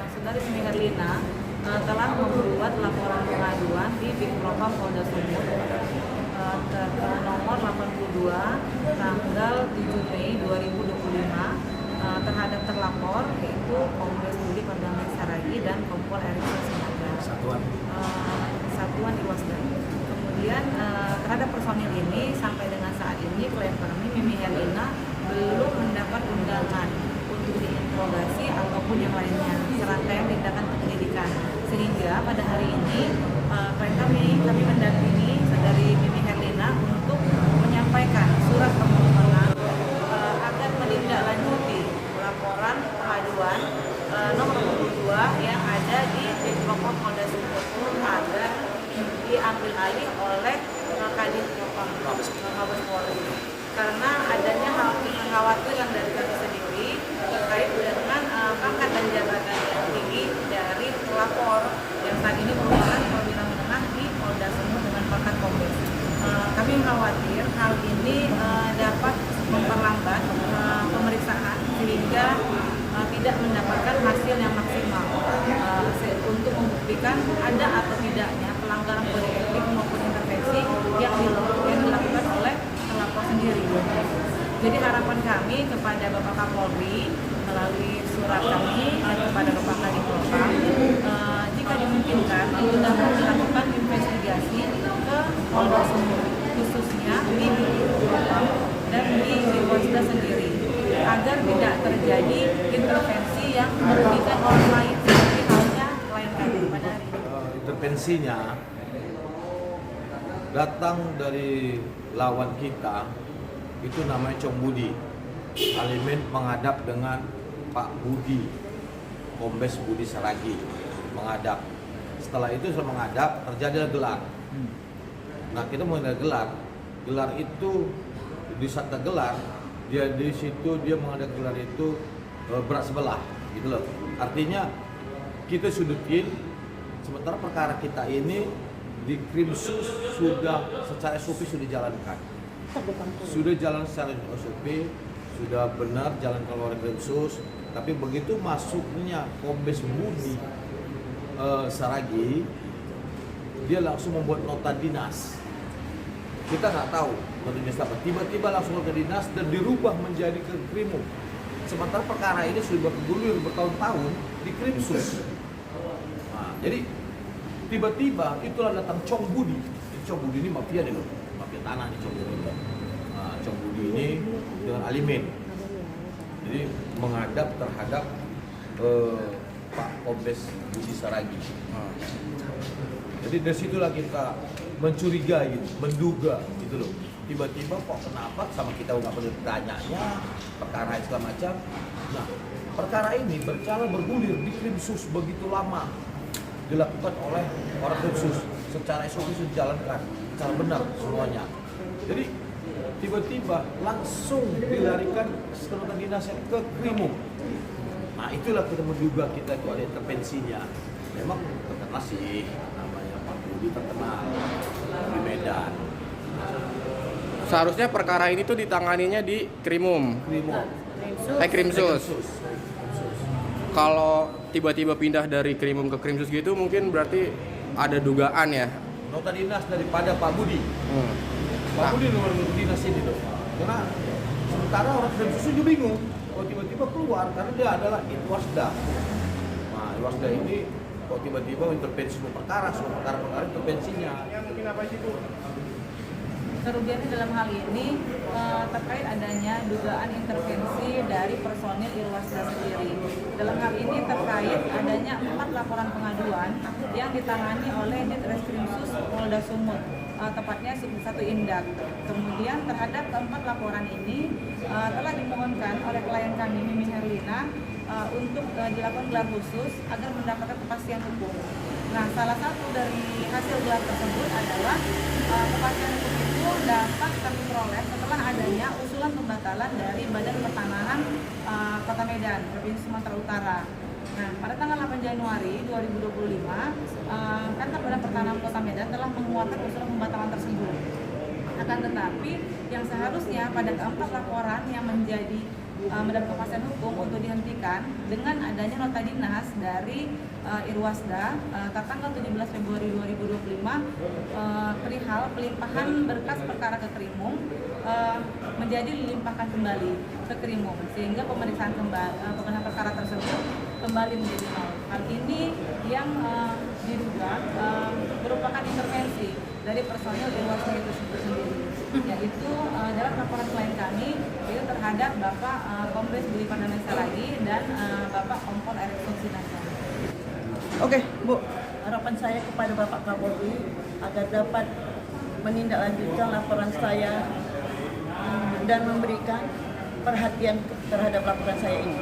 Saudari Mimi Herlina telah membuat laporan pengaduan di Bikpropam Polda Sumut nomor 82 tanggal 7 Mei 2025 terhadap terlapor yaitu Kombes Budi Perdamai Saragi dan Kompol Erikson Sinaga Satuan Iwasda. Kemudian terhadap personil ini sampai dengan saat ini klien kami Mimi Herlina belum mendapat undangan untuk diinterogasi ataupun yang lainnya serangkaian tindakan penyelidikan, sehingga pada hari ini klien kami mendampingi saudari Mimi Herlina untuk menyampaikan surat permohonan agar menindaklanjuti laporan pengaduan nomor 22 yang ada di Bikpropam Polda Sumut agar diambil alih oleh Kadif Propam Mabes Polri, karena adanya hal kekhawatiran dari kami sendiri terkait dengan pangkat dan jabatan yang tinggi dari pelapor yang saat ini merupakan perwira menengah di Polda Sumut dengan pangkat kombes. Kami khawatir hal ini dapat memperlambat pemeriksaan sehingga tidak mendapatkan hasil yang maksimal untuk membuktikan ada atau tidaknya pelanggaran kode etik maupun intervensi yang dilakukan oleh terlapor sendiri. Jadi harapan kami kepada Bapak Kapolri melalui surat kami dan kepada Bapak Kadif Propam, jika dimungkinkan itu dapat dilakukan investigasi ke Polda Sumut, khususnya di Bikpropam dan di Iwasda sendiri, agar tidak terjadi intervensi yang merugikan orang lain seperti halnya klien kami pada hari ini. Intervensinya datang dari lawan kita, itu namanya Cong Budi. Alimin menghadap dengan Pak Budi, Kombes Budi Saragi menghadap. Setelah itu setelah menghadap terjadi gelar. Nah, kita mengenai gelar itu di saat gelar dia di situ dia menghadap gelar itu berat sebelah gitu loh. Artinya kita sudutin, sementara perkara kita ini di Krimsus sudah secara SOP sudah dijalankan. Sudah jalan secara SOP, sudah benar jalan keluar Krimsus, tapi begitu masuknya Kombes Budi Saragi, dia langsung membuat nota dinas. Kita nggak tahu nota dinas apa, tiba-tiba langsung nota dinas dan dirubah menjadi ke Krimum. Sementara perkara ini sudah bergulir bertahun-tahun di Krimsus. Nah, jadi tiba-tiba itulah datang Cong Budi. Cong Budi ini mafia deh loh, mafia tanah nih Cong Budi. Nah, Cong Budi ini dengan Alimin, jadi menghadap terhadap Pak Kombes Budi Saragi. Jadi dari situlah kita mencurigai, menduga gitu loh. Tiba-tiba kok kenapa sama kita nggak perlu tanyanya perkara segala macam. Nah, perkara ini bergulir di Krimsus begitu lama, dilakukan oleh orang Krimsus secara SOP sudah dijalankan secara benar semuanya. Jadi tiba-tiba langsung dilarikan ke dinasnya ke Krimum. Nah, itulah kita menduga kita itu ada intervensinya. Memang terkenal sih namanya Pak Budi, terkenal di Medan. Seharusnya perkara ini tuh ditanganinya di Krimum. Krimsus. Kalau tiba-tiba pindah dari Krimum ke Krimsus gitu mungkin berarti ada dugaan ya. Nota dinas daripada Pak Budi. Pak Budi nomor dinas ini loh. Karena sementara orang Krimsus juga bingung. Kalau tiba-tiba keluar karena dia adalah Iwasda. Nah, Iwasda ini kok tiba-tiba intervensi semua perkara intervensinya. Yang mungkin apa sih Bu? Kerugiannya dalam hal ini terkait adanya dugaan intervensi dari personil Iwasda sendiri. Dalam hal ini terkait adanya 4 laporan pengaduan yang ditangani oleh Ditreskrimsus Polda Sumut, tepatnya satu Indak. Kemudian terhadap keempat laporan ini telah dimohonkan oleh klien kami Mimi Herlina untuk dilakukan gelar khusus agar mendapatkan kepastian hukum. Nah, salah satu dari hasil gelar tersebut adalah kepastian hukum itu dapat kami peroleh setelah adanya usulan pembatalan dari Badan Pertanahan Kota Medan, Provinsi Sumatera Utara. Nah, pada tanggal 8 Januari 2025, Kantor Badan Pertanahan Kota Medan telah mengeluarkan usulan pembatalan tersebut. Akan tetapi yang seharusnya pada keempat laporan yang menjadi mendapat kepastian hukum untuk dihentikan dengan adanya nota dinas dari Irwasda tertanggal 17 Februari 2025 perihal pelimpahan berkas perkara ke Krimum menjadi dilimpahkan kembali ke Krimum, sehingga pemeriksaan perkara tersebut kembali menjadi nol. Hal ini yang diduga merupakan intervensi dari personil Irwasda itu sendiri, yaitu dalam laporan klien kami itu terhadap Bapak Kombes Budi Pardana Saragi dan Bapak Kompol Erikson Sinasa. Oke, Bu, harapan saya kepada Bapak Kapolri agar dapat menindaklanjutkan laporan saya dan memberikan perhatian terhadap laporan saya ini.